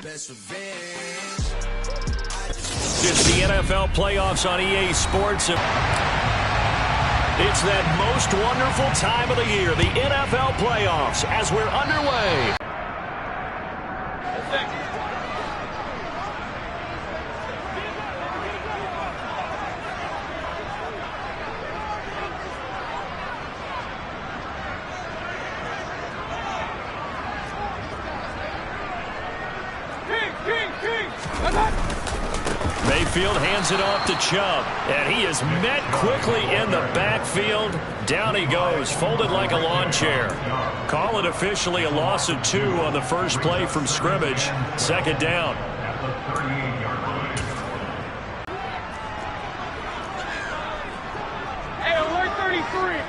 It's the NFL playoffs on EA Sports. It's that most wonderful time of the year, the NFL playoffs, as we're underway. Mayfield hands it off to Chubb, and he is met quickly in the backfield. Down he goes, folded like a lawn chair. Call it officially a loss of 2 on the first play from scrimmage. Second down. Hey, alert 33.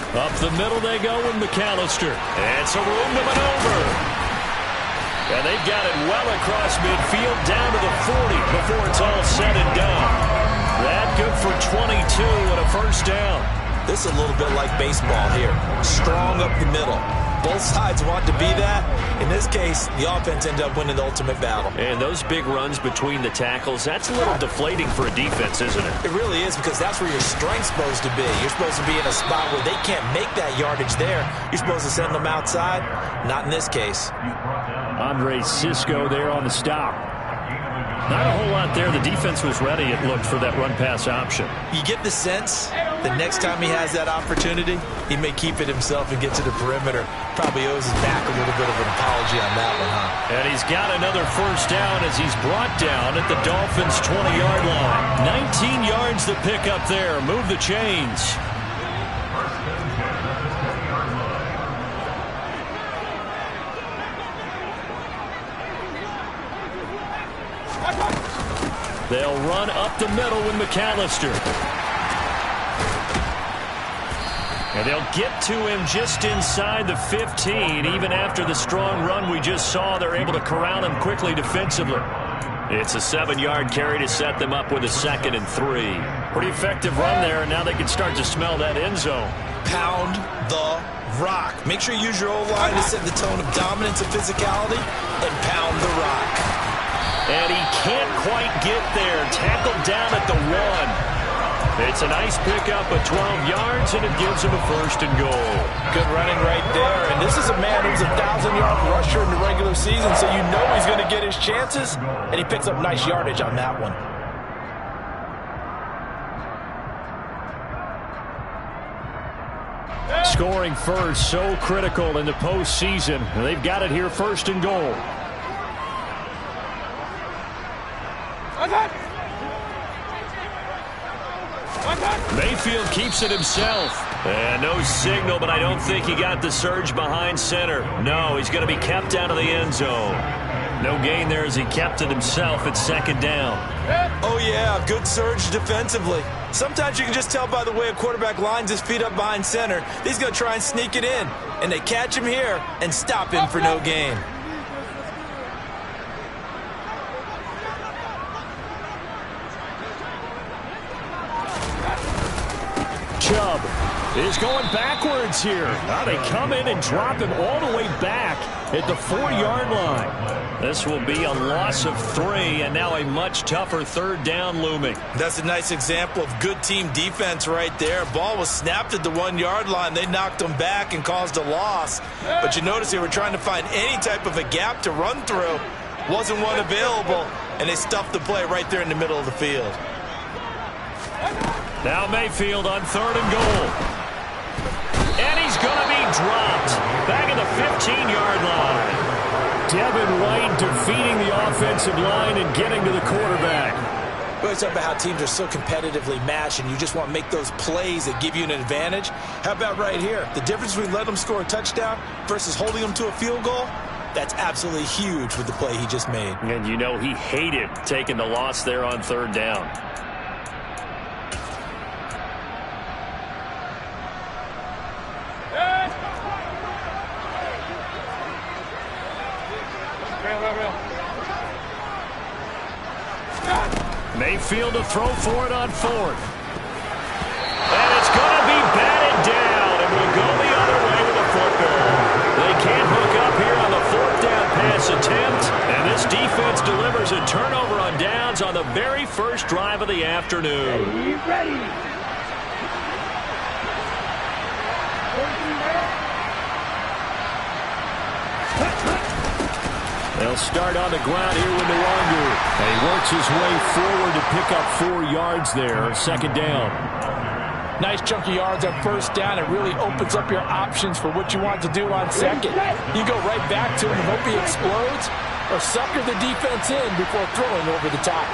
Up the middle they go with McAllister. And some room to maneuver. And they've got it well across midfield down to the 40 before it's all said and done. That good for 22 and a first down. This is a little bit like baseball here. Strong up the middle. Both sides want to be that. In this case, the offense ended up winning the ultimate battle. And those big runs between the tackles, that's a little deflating for a defense, isn't it? It really is, because that's where your strength's supposed to be. You're supposed to be in a spot where they can't make that yardage there. You're supposed to send them outside. Not in this case. Andre Cisco there on the stop. Not a whole lot there. The defense was ready, it looked, for that run-pass option. You get the sense the next time he has that opportunity, he may keep it himself and get to the perimeter. Probably owes his back a little bit of an apology on that one, huh? And he's got another first down as he's brought down at the Dolphins' 20-yard line. 19 yards to pick up there. Move the chains. They'll run up the middle with McAllister. And they'll get to him just inside the 15. Even after the strong run we just saw, they're able to corral him quickly defensively. It's a 7-yard carry to set them up with a 2nd and 3. Pretty effective run there, and now they can start to smell that end zone. Pound the rock. Make sure you use your O-line to set the tone of dominance and physicality, and pound the rock. And he can't quite get there. Tackled down at the 1. It's a nice pickup of 12 yards, and it gives him a 1st and goal. Good running right there. And this is a man who's a 1,000-yard rusher in the regular season, so you know he's going to get his chances. And he picks up nice yardage on that one. Scoring first, so critical in the postseason. They've got it here, 1st and goal. Mayfield keeps it himself. And no signal, but I don't think he got the surge behind center. No, he's going to be kept out of the end zone. No gain there as he kept it himself at 2nd down. Oh, yeah, good surge defensively. Sometimes you can just tell by the way a quarterback lines his feet up behind center. He's going to try and sneak it in. And they catch him here and stop him for no gain. Chubb is going backwards here. Now they come in and drop him all the way back at the 4-yard line. This will be a loss of 3, and now a much tougher 3rd down looming. That's a nice example of good team defense right there. Ball was snapped at the 1-yard line. They knocked him back and caused a loss. But you notice they were trying to find any type of a gap to run through. Wasn't one available, and they stuffed the play right there in the middle of the field. Now Mayfield on 3rd and goal. And he's going to be dropped back at the 15-yard line. Devin White defeating the offensive line and getting to the quarterback. We always talk about how teams are so competitively matched and you just want to make those plays that give you an advantage. How about right here? The difference between letting them score a touchdown versus holding them to a field goal, that's absolutely huge with the play he just made. And you know he hated taking the loss there on 3rd down. Mayfield to throw for it on 4th. And it's going to be batted down, and we'll go the other drive of the afternoon. Ready. They'll start on the ground here with Nwangu. And he works his way forward to pick up 4 yards there. Second down. Nice chunky yards on first down. It really opens up your options for what you want to do on second. You go right back to him and hope he explodes, or sucker the defense in before throwing over the top.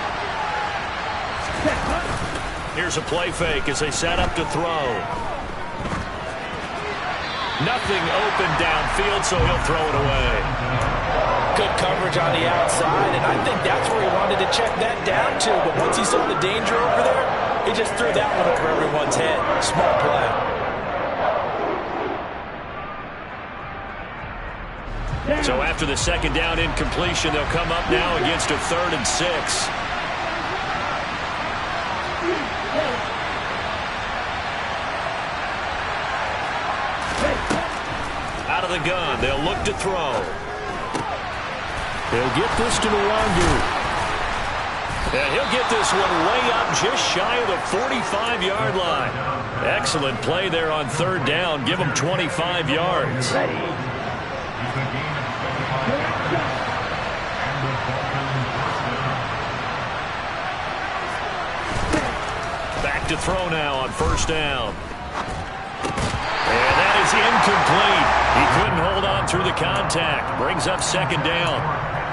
Here's a play fake as they set up to throw. Nothing open downfield, so he'll throw it away. Good coverage on the outside, and I think that's where he wanted to check that down to. But once he saw the danger over there, he just threw that one over everyone's head. Smart play. So after the second down incompletion, they'll come up now against a 3rd and 6. Out of the gun, they'll look to throw. They'll get this to Nwangu. And he'll get this one way up just shy of the 45-yard line. Excellent play there on 3rd down. Give him 25 yards. Back to throw now on 1st down. And that is incomplete. He couldn't hold on through the contact. Brings up 2nd down.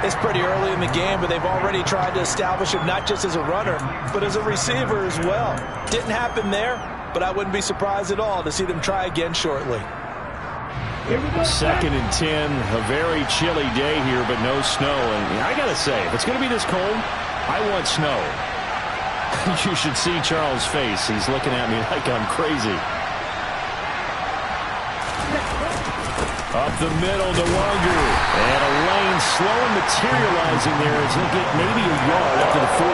It's pretty early in the game, but they've already tried to establish him not just as a runner, but as a receiver as well. Didn't happen there, but I wouldn't be surprised at all to see them try again shortly. 2nd and 10, a very chilly day here, but no snow. And I got to say, if it's going to be this cold, I want snow. You should see Charles' face. He's looking at me like I'm crazy. Up the middle, Nwangu. And a lane slow and materializing there as he'll get maybe a yard up to the 45.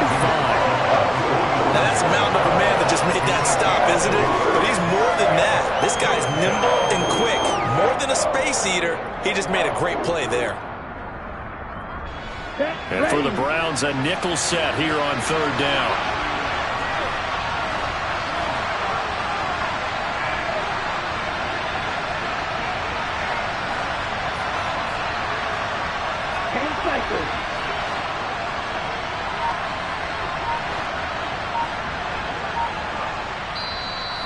Now that's a mountain of a man that just made that stop, isn't it? But he's more than that. This guy's nimble and quick. More than a space eater. He just made a great play there. And for the Browns, a nickel set here on 3rd down.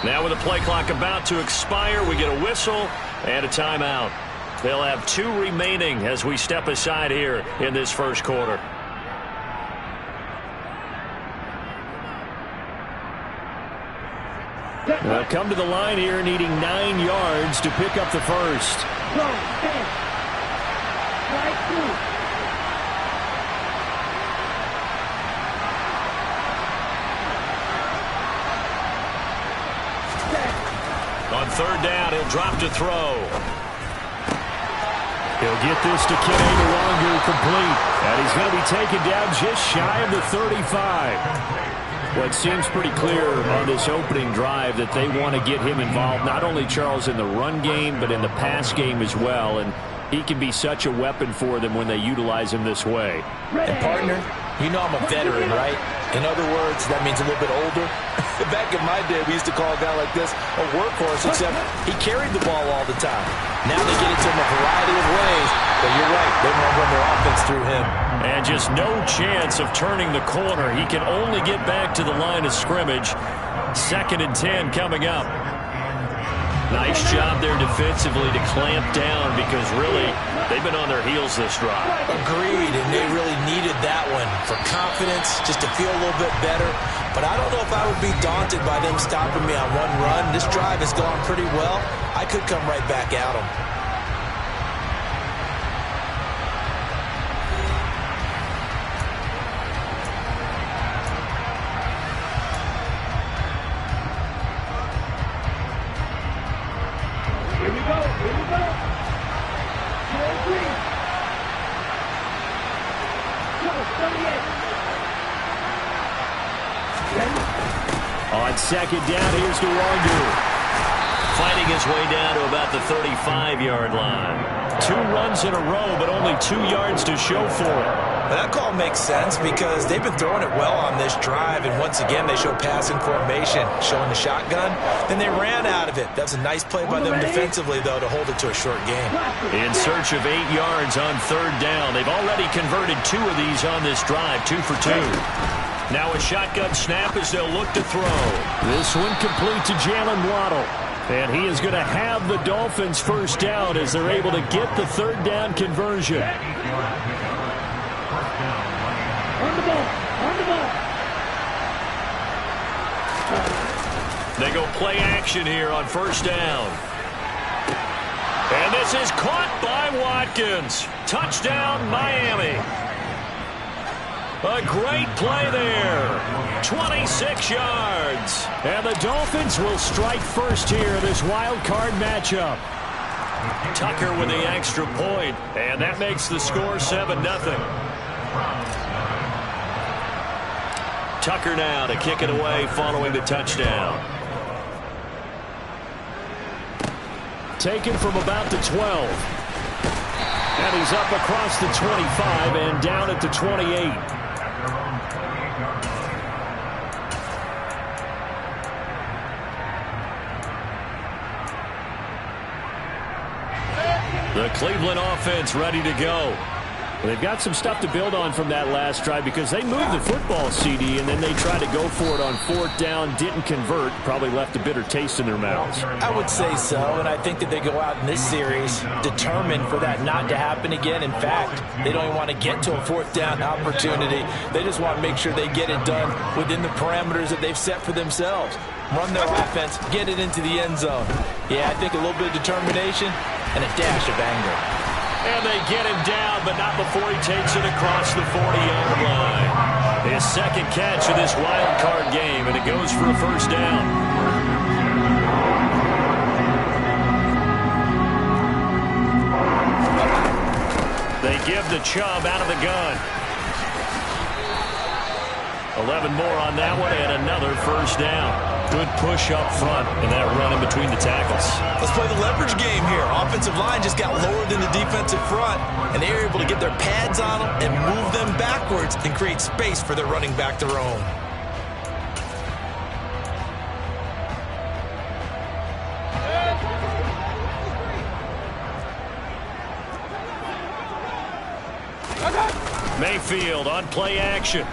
Now with the play clock about to expire, we get a whistle and a timeout. They'll have 2 remaining as we step aside here in this first quarter. They'll come to the line here needing 9 yards to pick up the first. Go, stand. Right through. On 3rd down, he'll drop to throw. He'll get this to Kene Nwangu complete. And he's going to be taken down just shy of the 35. Well, it seems pretty clear on this opening drive that they want to get him involved, not only, Charles, in the run game, but in the pass game as well. And he can be such a weapon for them when they utilize him this way. And, partner, you know I'm a veteran, right? In other words, that means a little bit older. Back in my day, we used to call a guy like this a workhorse, except he carried the ball all the time. Now they get it to him a variety of ways, but you're right, they want to run their offense through him. And just no chance of turning the corner. He can only get back to the line of scrimmage. 2nd and 10 coming up. Nice job there defensively to clamp down because really they've been on their heels this drive. Agreed, and they really needed that one for confidence, just to feel a little bit better. But I don't know if I would be daunted by them stopping me on one run. This drive has gone pretty well. I could come right back at them. Here we go. Here we go. 2-3. Go, 38. On 2nd down, here's Nwangu. Fighting his way down to about the 35-yard line. 2 runs in a row, but only 2 yards to show for it. Well, that call makes sense because they've been throwing it well on this drive, and once again they show passing formation, showing the shotgun. Then they ran out of it. That's a nice play by them defensively, though, to hold it to a short game. In search of 8 yards on 3rd down. They've already converted 2 of these on this drive, 2 for 2. Now a shotgun snap as they'll look to throw. This one complete to Jalen Waddle. And he is going to have the Dolphins first down as they're able to get the 3rd down conversion. On the ball. They go play action here on 1st down. And this is caught by Watkins. Touchdown, Miami. A great play there. 26 yards. And the Dolphins will strike first here in this wild card matchup. Tucker with the extra point, and that makes the score 7-0. Tucker now to kick it away following the touchdown. Taken from about the 12. And he's up across the 25 and down at the 28. The Cleveland offense ready to go. They've got some stuff to build on from that last drive because they moved the football, CD, and then they tried to go for it on 4th down, didn't convert, probably left a bitter taste in their mouths. I would say so, and I think that they go out in this series determined for that not to happen again. In fact, they don't even want to get to a 4th down opportunity. They just want to make sure they get it done within the parameters that they've set for themselves. Run their offense, get it into the end zone. Yeah, I think a little bit of determination and a dash of anger. And they get him down, but not before he takes it across the 40-yard line. His 2nd catch of this wild card game, and it goes for a 1st down. They give the Chubb out of the gun. 11 more on that one, and another 1st down. Good push up front in that run in between the tackles. Let's play the leverage game here. Offensive line just got lower than the defensive front, and they were able to get their pads on them and move them backwards and create space for their running back their own. Mayfield on play action.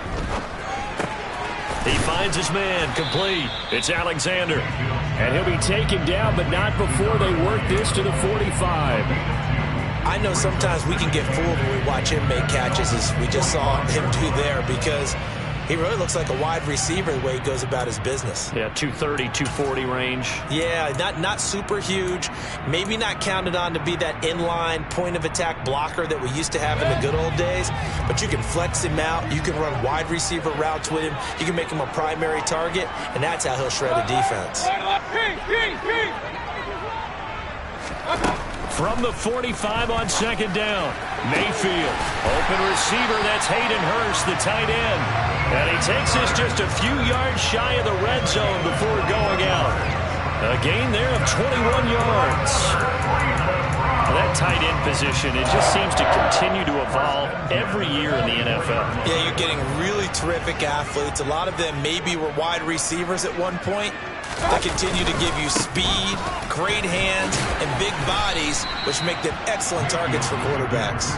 He finds his man, complete. It's Alexander. And he'll be taken down, but not before they work this to the 45. I know sometimes we can get fooled when we watch him make catches, as we just saw him do there, because he really looks like a wide receiver the way he goes about his business. Yeah, 230, 240 range. Yeah, not super huge. Maybe not counted on to be that inline point-of-attack blocker that we used to have in the good old days. But you can flex him out. You can run wide receiver routes with him. You can make him a primary target, and that's how he'll shred a defense. From the 45 on 2nd down. Mayfield, open receiver, that's Hayden Hurst, the tight end. And he takes this just a few yards shy of the red zone before going out. A gain there of 21 yards. That tight end position, it just seems to continue to evolve every year in the NFL. Yeah, you're getting really terrific athletes. A lot of them maybe were wide receivers at one point. They continue to give you speed, great hands, and big bodies, which make them excellent targets for quarterbacks.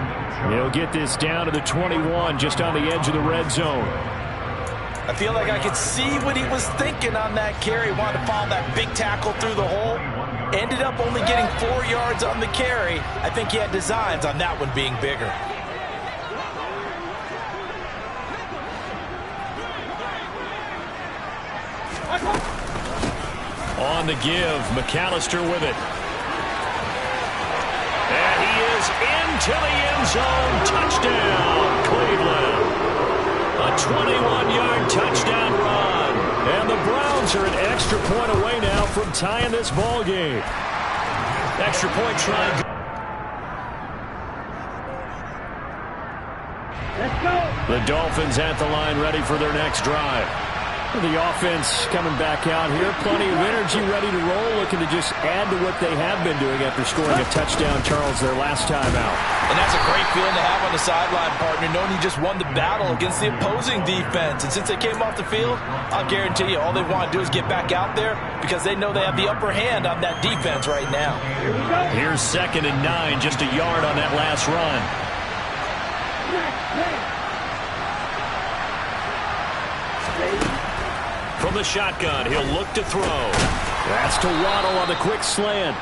They'll get this down to the 21, just on the edge of the red zone. I feel like I could see what he was thinking on that carry. Wanted to follow that big tackle through the hole. Ended up only getting 4 yards on the carry. I think he had designs on that one being bigger. On the give, McAllister with it. And he is into the end zone. Touchdown, Cleveland. A 21-yard touchdown run. And the Browns are an extra point away now from tying this ball game. Extra point try. Let's go. The Dolphins at the line ready for their next drive. The offense coming back out here. Plenty of energy, ready to roll, looking to just add to what they have been doing after scoring a touchdown, Charles, their last time out. And that's a great feeling to have on the sideline, partner, knowing you just won the battle against the opposing defense. And since they came off the field, I'll guarantee you all they want to do is get back out there because they know they have the upper hand on that defense right now. Here's 2nd and 9, just a yard on that last run. From the shotgun, he'll look to throw. That's to Waddle on the quick slant.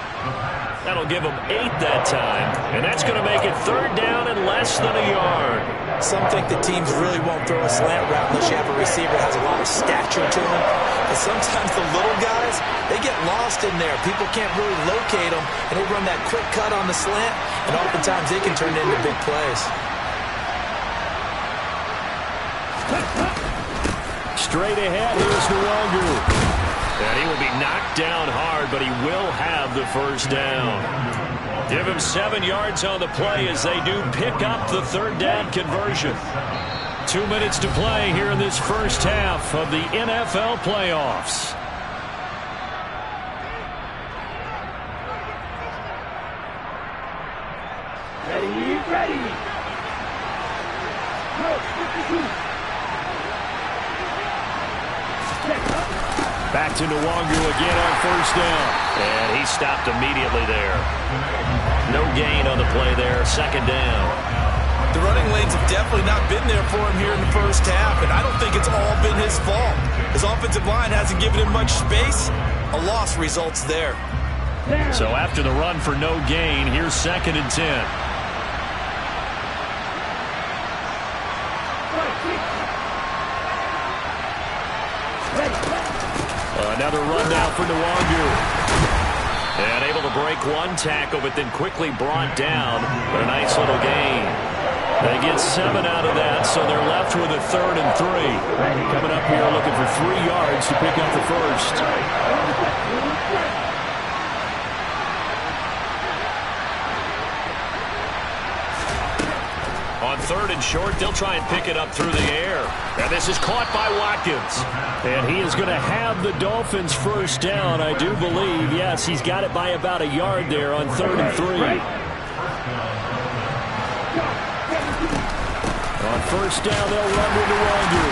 That'll give him 8 that time, and that's going to make it 3rd down and less than a yard. Some think that teams really won't throw a slant route unless you have a receiver that has a lot of stature to him. And sometimes the little guys, they get lost in there. People can't really locate them, and they run that quick cut on the slant, and oftentimes they can turn it into big plays. Straight ahead, here's Nwangu. And he will be knocked down hard, but he will have the 1st down. Give him 7 yards on the play as they do pick up the 3rd down conversion. 2 minutes to play here in this first half of the NFL playoffs. Ready. Back to Nwangu again on 1st down. And he stopped immediately there. No gain on the play there. 2nd down. The running lanes have definitely not been there for him here in the first half, and I don't think it's all been his fault. His offensive line hasn't given him much space. A loss results there. So after the run for no gain, here's 2nd and 10. Another run now for Nwangu. And able to break one tackle, but then quickly brought down. But a nice little gain. They get 7 out of that, so they're left with a 3rd and 3. Coming up here looking for 3 yards to pick up the 1st. On 3rd and short, they'll try and pick it up through the air. And this is caught by Watkins. And he is going to have the Dolphins 1st down, I do believe. Yes, he's got it by about a yard there on 3rd and 3. On 1st down, they'll run to Nwangu.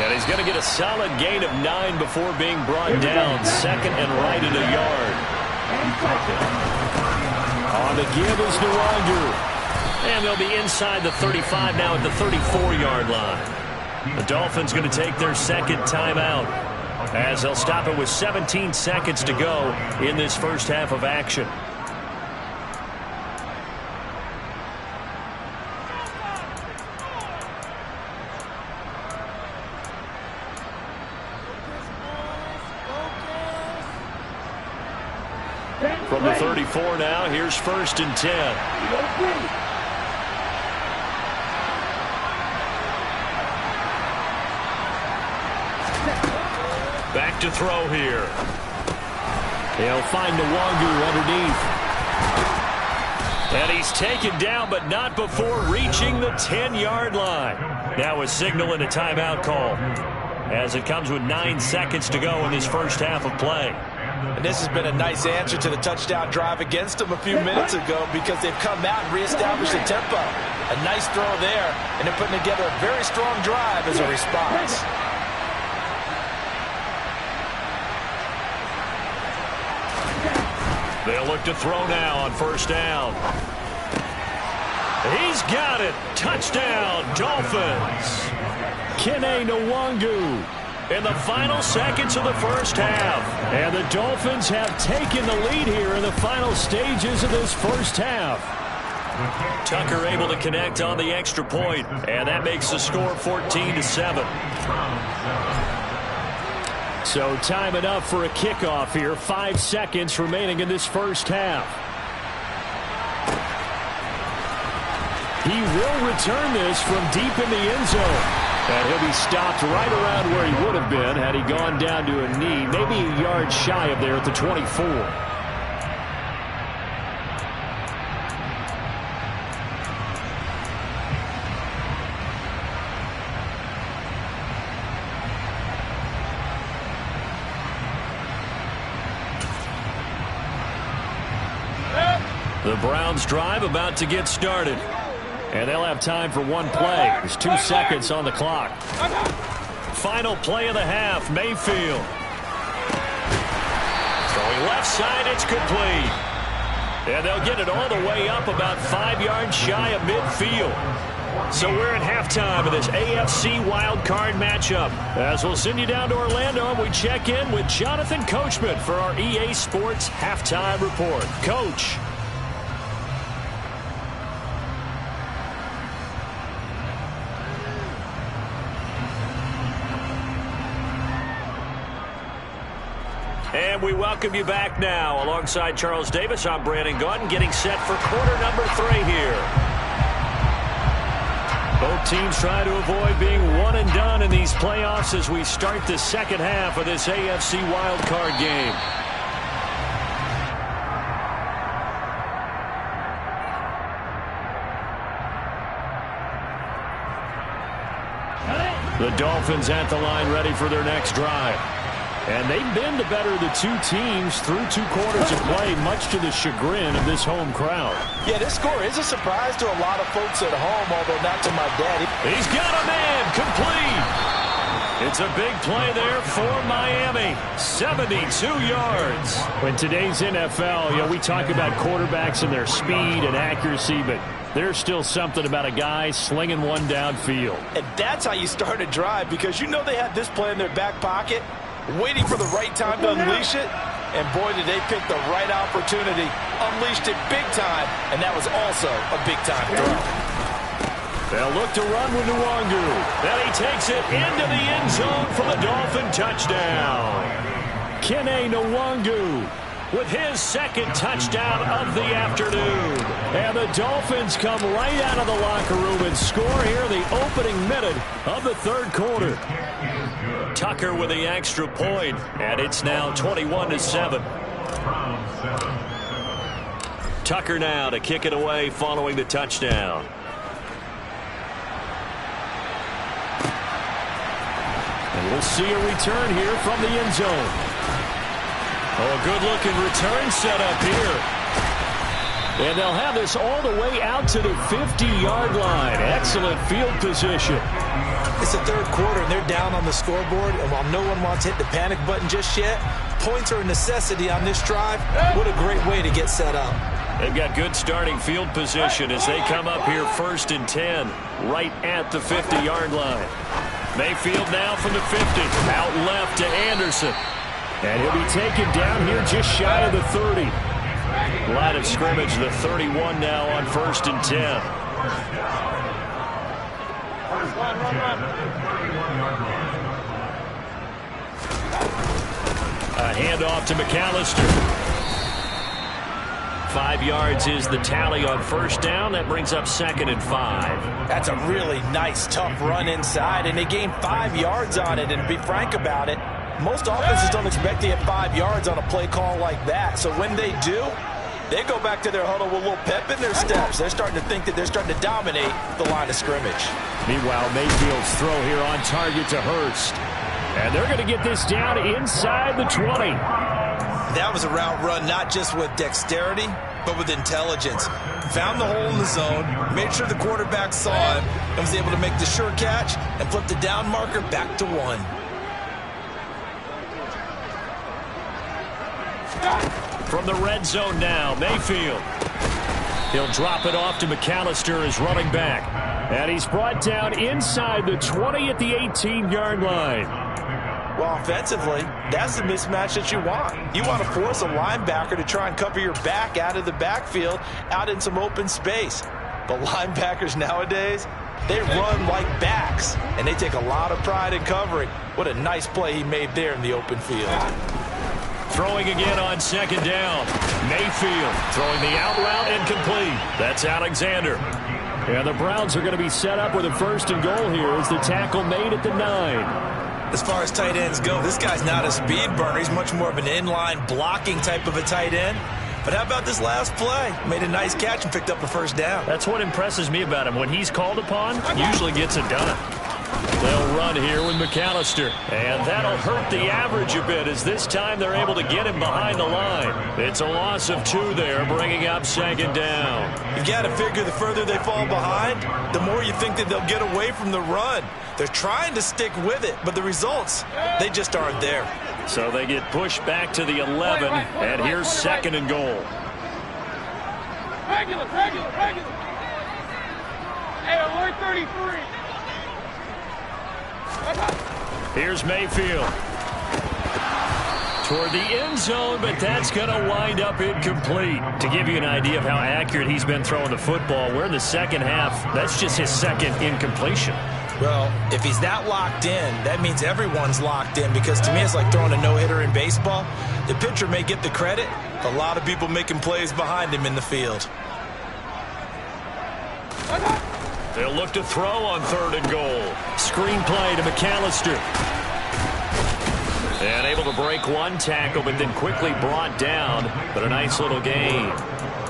And he's going to get a solid gain of 9 before being brought down. 2nd and right at a yard. On the give is Nwangu. And they'll be inside the 35 now at the 34-yard line. The Dolphins going to take their 2nd timeout as they'll stop it with 17 seconds to go in this first half of action. From the 34 now, here's 1st and 10. Back to throw here. He'll find Nwangu underneath. And he's taken down, but not before reaching the 10-yard line. Now a signal and a timeout call as it comes with 9 seconds to go in this first half of play. And this has been a nice answer to the touchdown drive against them a few minutes ago because they've come out and reestablished the tempo. A nice throw there, and they're putting together a very strong drive as a response. They'll look to throw now on 1st down. He's got it. Touchdown, Dolphins. Kene Nwangu in the final seconds of the first half. And the Dolphins have taken the lead here in the final stages of this first half. Tucker able to connect on the extra point, and that makes the score 14-7. So time enough for a kickoff here. 5 seconds remaining in this first half. He will return this from deep in the end zone. And he'll be stopped right around where he would have been had he gone down to a knee, maybe a yard shy of there at the 24. The Browns drive about to get started. And they'll have time for one play. There's 2 seconds on the clock. Final play of the half, Mayfield. Throwing left side, it's complete. And they'll get it all the way up about 5 yards shy of midfield. So we're at halftime of this AFC wildcard matchup. As we'll send you down to Orlando, and we check in with Jonathan Coachman for our EA Sports Halftime Report. Coach. And we welcome you back now. Alongside Charles Davis, I'm Brandon Gaudin, getting set for quarter number 3 here. Both teams try to avoid being one and done in these playoffs as we start the second half of this AFC wildcard game. The Dolphins at the line ready for their next drive. And they've been the better of the 2 teams through 2 quarters of play, much to the chagrin of this home crowd. Yeah, this score is a surprise to a lot of folks at home, although not to my daddy. He's got a man complete. It's a big play there for Miami. 72 yards. In today's NFL, we talk about quarterbacks and their speed and accuracy, but there's still something about a guy slinging one downfield. And that's how you start a drive, because you know they had this play in their back pocket, waiting for the right time to unleash it. And boy, did they pick the right opportunity. Unleashed it big time, and that was also a big-time throw. They'll look to run with Nwangu. And he takes it into the end zone for the Dolphin touchdown. Kene Nwangu with his second touchdown of the afternoon. And the Dolphins come right out of the locker room and score here in the opening minute of the third quarter. Tucker with the extra point, and it's now 21-7. Tucker now to kick it away following the touchdown. And we'll see a return here from the end zone. Oh, a good-looking return set up here. And they'll have this all the way out to the 50-yard line. Excellent field position. It's the third quarter, and they're down on the scoreboard. And while no one wants to hit the panic button just yet, points are a necessity on this drive. What a great way to get set up. They've got good starting field position as they come up here 1st and 10, right at the 50-yard line. Mayfield now from the 50, out left to Anderson. And he'll be taken down here just shy of the 30. Line of scrimmage, the 31 now on 1st and 10. A handoff to McAllister. 5 yards is the tally on first down. That brings up 2nd and 5. That's a really nice, tough run inside, and they gained 5 yards on it. And to be frank about it, most offenses don't expect to get 5 yards on a play call like that. So when they do, they go back to their huddle with a little pep in their steps. They're starting to think that they're starting to dominate the line of scrimmage. Meanwhile, Mayfield's throw here on target to Hurst. And they're going to get this down inside the 20. That was a route run not just with dexterity, but with intelligence. Found the hole in the zone, made sure the quarterback saw him, and was able to make the sure catch and flip the down marker back to 1. From the red zone now, Mayfield. He'll drop it off to McAllister as running back. And he's brought down inside the 20 at the 18-yard line. Well, offensively, that's the mismatch that you want. You want to force a linebacker to try and cover your back out of the backfield, out in some open space. But linebackers nowadays, they run like backs, and they take a lot of pride in covering. What a nice play he made there in the open field. Throwing again on 2nd down. Mayfield throwing the out route incomplete. That's Alexander. And the Browns are going to be set up with a 1st and goal here as the tackle made at the 9. As far as tight ends go, this guy's not a speed burner. He's much more of an inline blocking type of a tight end. But how about this last play? Made a nice catch and picked up a 1st down. That's what impresses me about him. When he's called upon, usually gets it done. They'll run here with McAllister. And that'll hurt the average a bit as this time they're able to get him behind the line. It's a loss of 2 there, bringing up 2nd down. You got to figure the further they fall behind, the more you think that they'll get away from the run. They're trying to stick with it, but the results, they just aren't there. So they get pushed back to the 11, and here's 2nd and goal. Regular. Hey, alert 33. Here's Mayfield. Toward the end zone, but that's going to wind up incomplete. To give you an idea of how accurate he's been throwing the football, we're in the second half. That's just his 2nd incompletion. Well, if he's that locked in, that means everyone's locked in, because to me it's like throwing a no-hitter in baseball. The pitcher may get the credit. A lot of people making plays behind him in the field. They'll look to throw on 3rd and goal. Screen play to McAllister. And able to break 1 tackle, but then quickly brought down. But a nice little gain.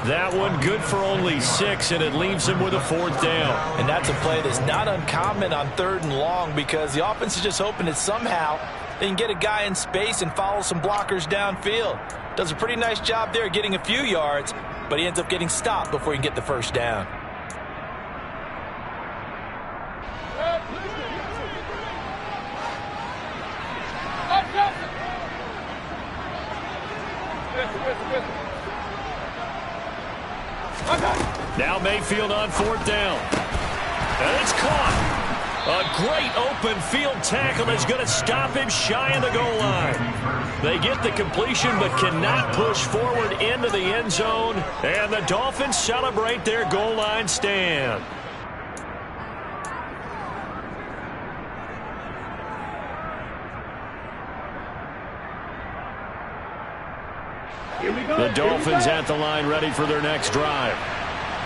That one good for only 6, and it leaves him with a 4th down. And that's a play that's not uncommon on 3rd and long, because the offense is just hoping that somehow they can get a guy in space and follow some blockers downfield. Does a pretty nice job there getting a few yards, but he ends up getting stopped before he can get the 1st down. Now Mayfield on 4th down. And it's caught. A great open field tackle is going to stop him shy of the goal line. They get the completion but cannot push forward into the end zone. And the Dolphins celebrate their goal line stand. The Dolphins at the line ready for their next drive.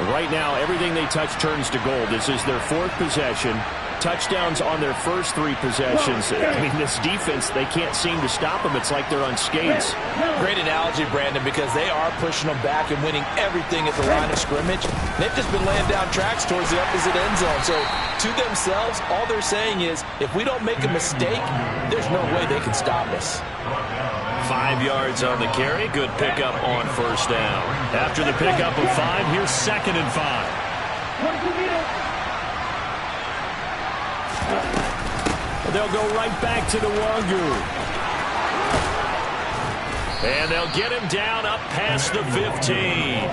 Right now, everything they touch turns to gold. This is their 4th possession. Touchdowns on their first 3 possessions. I mean, this defense, they can't seem to stop them. It's like they're on skates. Great analogy, Brandon, because they are pushing them back and winning everything at the line of scrimmage. They've just been laying down tracks towards the opposite end zone. So, to themselves, all they're saying is, if we don't make a mistake, there's no way they can stop us. 5 yards on the carry. Good pickup on 1st down. After the pickup of 5, here's 2nd and 5. They'll go right back to the Wangu. And they'll get him down up past the 15.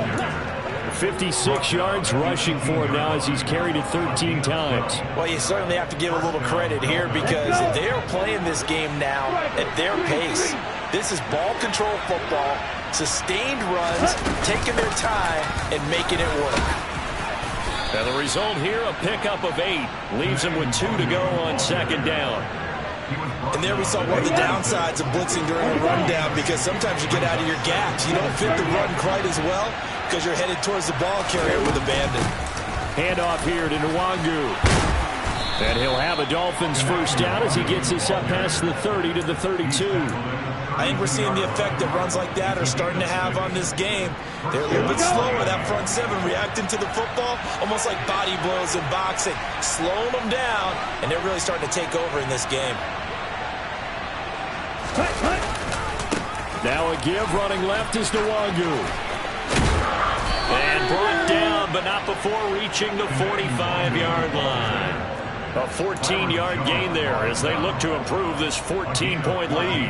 56 yards rushing for him now as he's carried it 13 times. Well, you certainly have to give a little credit here because they are playing this game now at their pace. This is ball control football, sustained runs, taking their time, and making it work. And the result here, a pickup of 8. Leaves him with 2 to go on 2nd down. And there we saw one of the downsides of blitzing during a rundown, because sometimes you get out of your gaps. You don't fit the run quite as well because you're headed towards the ball carrier with abandon. Handoff here to Nwangu. And he'll have a Dolphins 1st down as he gets this up past the 30 to the 32. I think we're seeing the effect that runs like that are starting to have on this game. They're a little bit slower, that front 7, reacting to the football, almost like body blows in boxing, slowing them down, and they're really starting to take over in this game. Now a give, running left is Nwangu. And brought down, but not before reaching the 45-yard line. A 14-yard gain there as they look to improve this 14-point lead.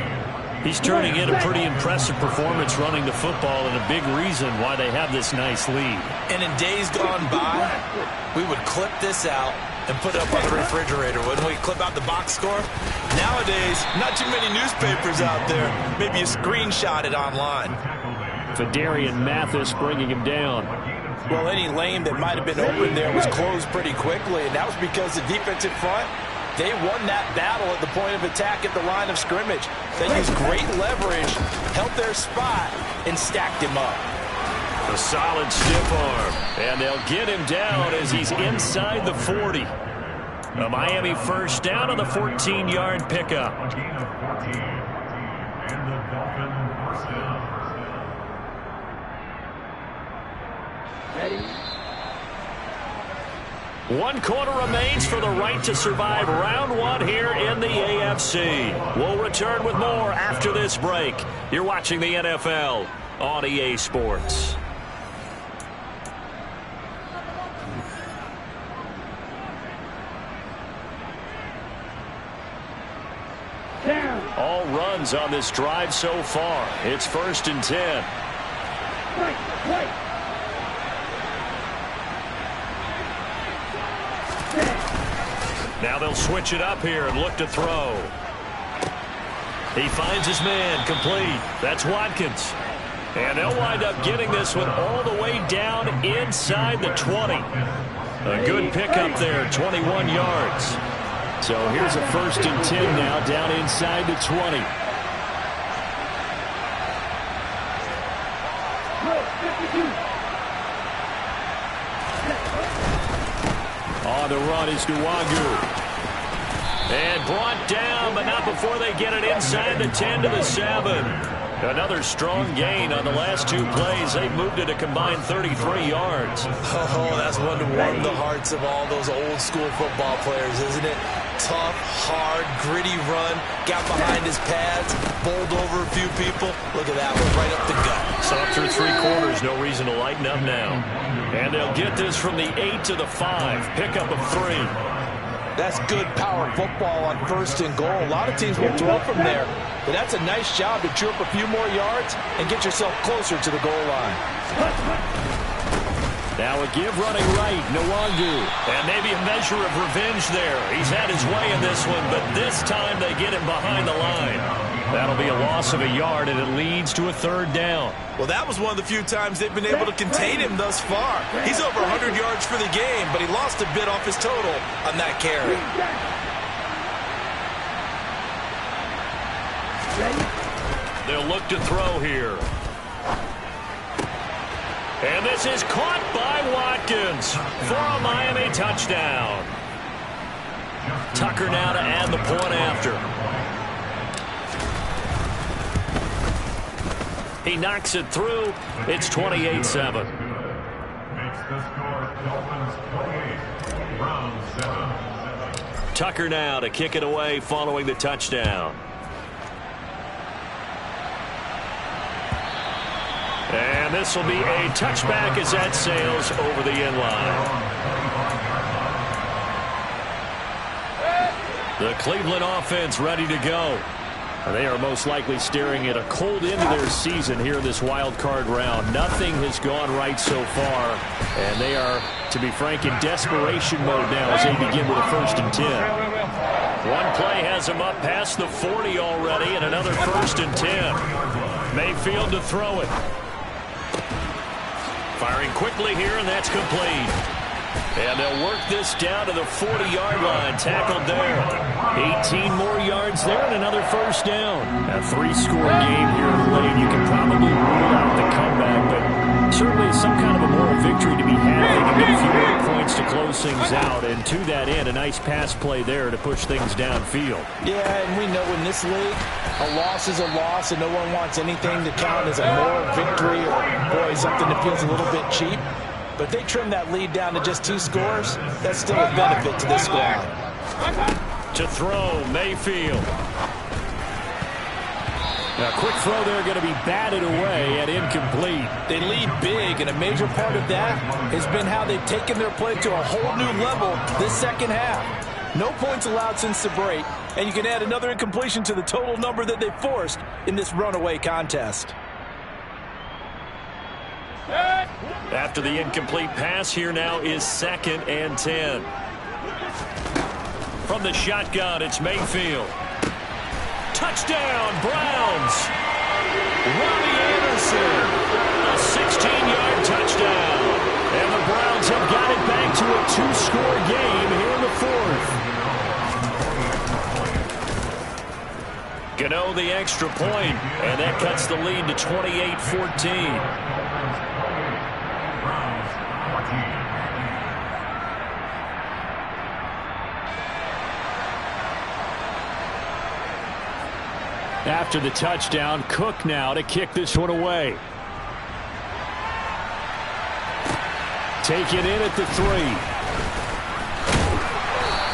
He's turning in a pretty impressive performance running the football, and a big reason why they have this nice lead. And in days gone by, we would clip this out and put it up on the refrigerator, wouldn't we? Clip out the box score. Nowadays, not too many newspapers out there. Maybe you screenshot it online. Fedarian Mathis bringing him down. Well, any lane that might have been open there was closed pretty quickly, and that was because the defensive front, they won that battle at the point of attack at the line of scrimmage. They used great leverage, held their spot, and stacked him up. A solid stiff arm, and they'll get him down as he's inside the 40. A Miami 1st down on the 14-yard pickup. 1 quarter remains for the right to survive round 1 here in the AFC. We'll return with more after this break. You're watching the NFL on EA Sports. All runs on this drive so far. It's 1st and 10. Now they'll switch it up here and look to throw. He finds his man, complete. That's Watkins. And they'll wind up getting this one all the way down inside the 20. A good pickup there, 21 yards. So here's a 1st and 10 now down inside the 20. On the run is Nwangu. And brought down, but not before they get it inside the 10 to the 7. Another strong gain on the last 2 plays. They've moved it a combined 33 yards. Oh, that's one to warm the hearts of all those old school football players, isn't it? Tough, hard, gritty run. Got behind his pads, bowled over a few people. Look at that one, right up the gut. So through 3 quarters, no reason to lighten up now. And they'll get this from the 8 to the 5. Pickup of 3. That's good power football on 1st and goal. A lot of teams will throw from there. But that's a nice job to chew up a few more yards and get yourself closer to the goal line. Now a give running right, Nwangu. And maybe a measure of revenge there. He's had his way in this one, but this time they get him behind the line. That'll be a loss of a yard, and it leads to a 3rd down. Well, that was one of the few times they've been able to contain him thus far. He's over 100 yards for the game, but he lost a bit off his total on that carry. They'll look to throw here. And this is caught by Watkins for a Miami touchdown. Tucker now to add the point after. He knocks it through. It's 28-7. Tucker now to kick it away following the touchdown. And this will be a touchback as that sails over the end line. The Cleveland offense ready to go. They are most likely staring at a cold end of their season here in this wild card round. Nothing has gone right so far, and they are, to be frank, in desperation mode now as they begin with a 1st and 10. One play has them up past the 40 already, and another 1st and 10. Mayfield to throw it. Firing quickly here, and that's complete. And they'll work this down to the 40-yard line. Tackled there. 18 more yards there and another 1st down. A 3-score game here late. You can probably rule out the comeback, but certainly some kind of a moral victory to be had. They can get a few more points to close things out. And to that end, a nice pass play there to push things downfield. Yeah, and we know in this league, a loss is a loss, and no one wants anything to count as a moral victory or, boy, something that feels a little bit cheap. But they trim that lead down to just 2 scores. That's still a benefit to this squad. To throw, Mayfield. Now, quick throw there going to be batted away and incomplete. They lead big, and a major part of that has been how they've taken their play to a whole new level this 2nd half. No points allowed since the break, and you can add another incompletion to the total number that they forced in this runaway contest. After the incomplete pass, here now is 2nd and 10. From the shotgun, it's Mayfield. Touchdown, Browns. Robbie Anderson. A 16-yard touchdown. And the Browns have got it back to a 2-score game here in the 4th. Gano the extra point, and that cuts the lead to 28-14. After the touchdown, Cook now to kick this one away. Take it in at the 3.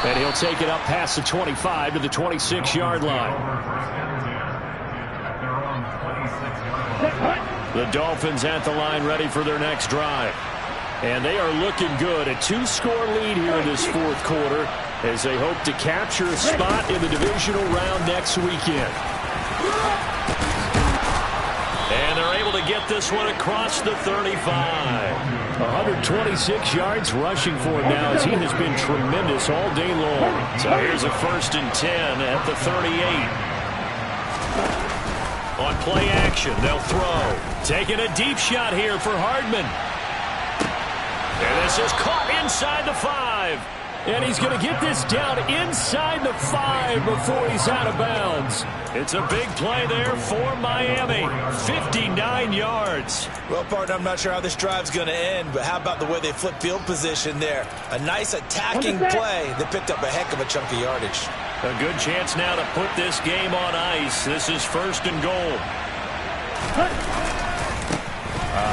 And he'll take it up past the 25 to the 26-yard line. The Dolphins at the line ready for their next drive. And they are looking good. A 2-score lead here in this fourth quarter as they hope to capture a spot in the divisional round next weekend. And they're able to get this one across the 35. 126 yards rushing for him now as he has been tremendous all day long. So here's a 1st and 10 at the 38. On play action, they'll throw. Taking a deep shot here for Hardman. And this is caught inside the 5. And he's going to get this down inside the 5 before he's out of bounds. It's a big play there for Miami. 59 yards. Well, partner, I'm not sure how this drive's going to end, but how about the way they flip field position there? A nice attacking play that picked up a heck of a chunk of yardage. A good chance now to put this game on ice. This is 1st and goal.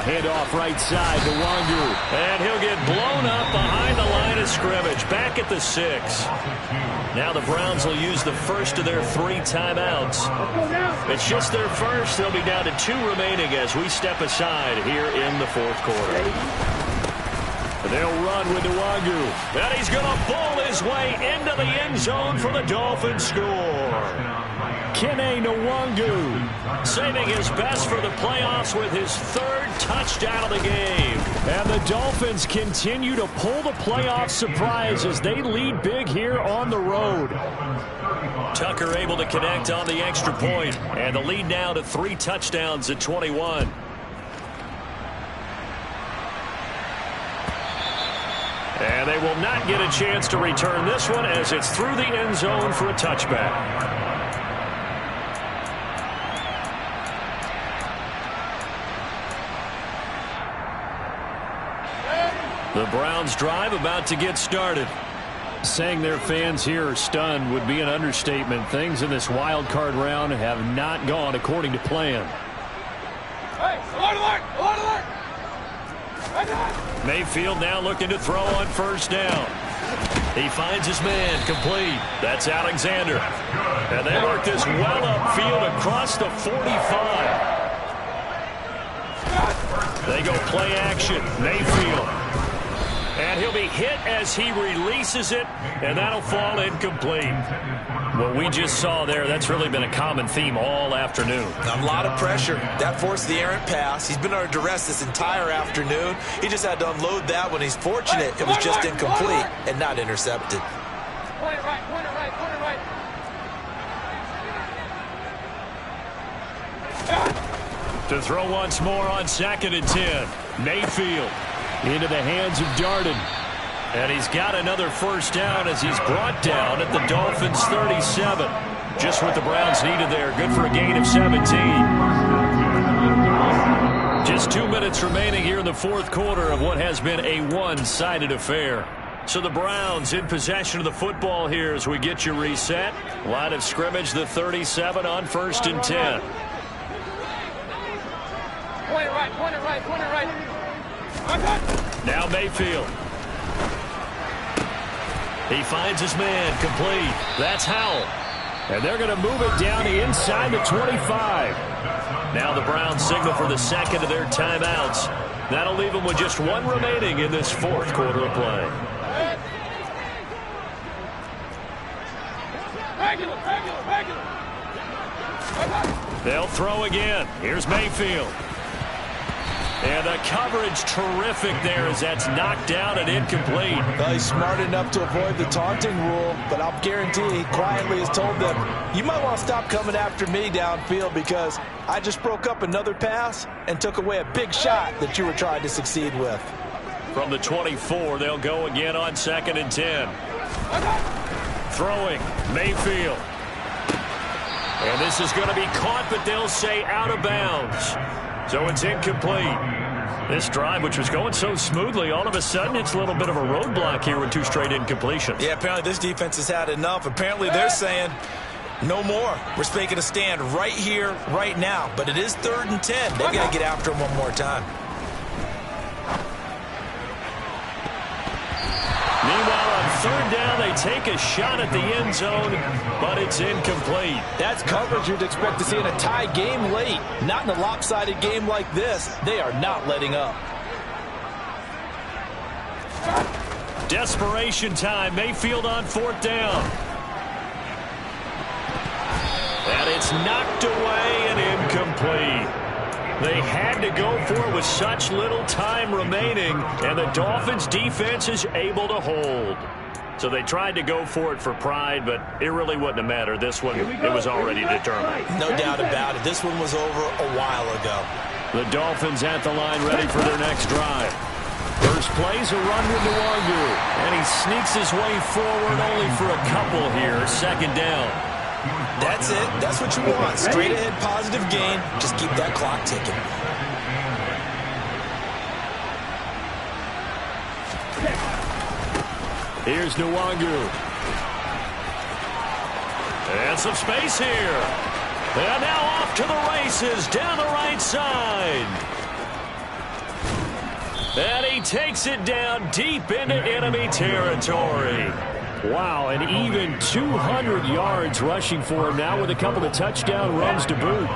Handoff right side to Wangu. And he'll get blown up behind the line of scrimmage. Back at the 6. Now the Browns will use the first of their 3 timeouts. It's just their first. They'll be down to 2 remaining as we step aside here in the fourth quarter. They'll run with Wangu. And he's going to bowl his way into the end zone for the Dolphins score. Kene Nwangu saving his best for the playoffs with his 3rd touchdown of the game. And the Dolphins continue to pull the playoff surprise as they lead big here on the road. Tucker able to connect on the extra point. And the lead now to 3 touchdowns at 21. And they will not get a chance to return this one as it's through the end zone for a touchback. The Browns drive about to get started. Saying their fans here are stunned would be an understatement. Things in this wild card round have not gone according to plan. Hey, alert, alert, alert, alert. Mayfield now looking to throw on 1st down. He finds his man complete. That's Alexander. And they work this well upfield across the 45. They go play action. Mayfield. And he'll be hit as he releases it, and that'll fall incomplete. What we just saw there, that's really been a common theme all afternoon. A lot of pressure. That forced the errant pass. He's been under duress this entire afternoon. He just had to unload that when he's fortunate it was just incomplete and not intercepted. Point it right, point it right, point it right. To throw once more on 2nd and 10. Mayfield. Into the hands of Darden. And he's got another 1st down as he's brought down at the Dolphins' 37. Just what the Browns needed there. Good for a gain of 17. Just 2 minutes remaining here in the fourth quarter of what has been a one-sided affair. So the Browns in possession of the football here as we get you reset. Line of scrimmage, the 37 on 1st and 10. Point it right, point it right, point it right. Now Mayfield. He finds his man complete. That's Howell. And they're going to move it down inside the 25. Now the Browns signal for the 2nd of their timeouts. That'll leave them with just 1 remaining in this fourth quarter of play. They'll throw again. Here's Mayfield. And the coverage terrific there as that's knocked down and incomplete. Well, he's smart enough to avoid the taunting rule, but I'll guarantee he quietly has told them, you might want to stop coming after me downfield because I just broke up another pass and took away a big shot that you were trying to succeed with. From the 24, they'll go again on 2nd and 10. Throwing, Mayfield. And this is going to be caught, but they'll say out of bounds. So it's incomplete. This drive, which was going so smoothly, all of a sudden it's a little bit of a roadblock here with 2 straight incompletions. Yeah, apparently this defense has had enough. Apparently they're saying no more. We're making a stand right here, right now. But it is 3rd and 10. They're going to get after him one more time. Meanwhile, on third down, they take a shot at the end zone, but it's incomplete. That's coverage you'd expect to see in a tie game late. Not in a lopsided game like this. They are not letting up. Desperation time. Mayfield on fourth down. And it's knocked away and incomplete. They had to go for it with such little time remaining, and the Dolphins' defense is able to hold. So they tried to go for it for pride, but it really wouldn't have mattered. This one, it was already determined. No doubt about it. This one was over a while ago. The Dolphins at the line ready for their next drive. First play's a run with Nwangu, and he sneaks his way forward only for a couple here. Second down. That's it. That's what you want. Straight ahead, positive gain. Just keep that clock ticking. Here's Nwangu. And some space here. And now off to the races down the right side. And he takes it down deep into enemy territory. Wow, and even 200 yards rushing for him now with a couple of touchdown runs to boot.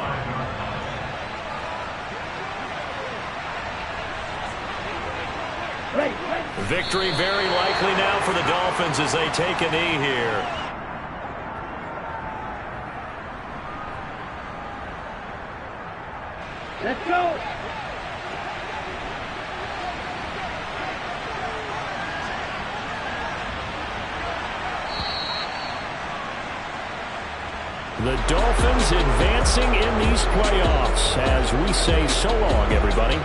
Victory very likely now for the Dolphins as they take a knee here. Let's go. The Dolphins advancing in these playoffs as we say so long, everybody.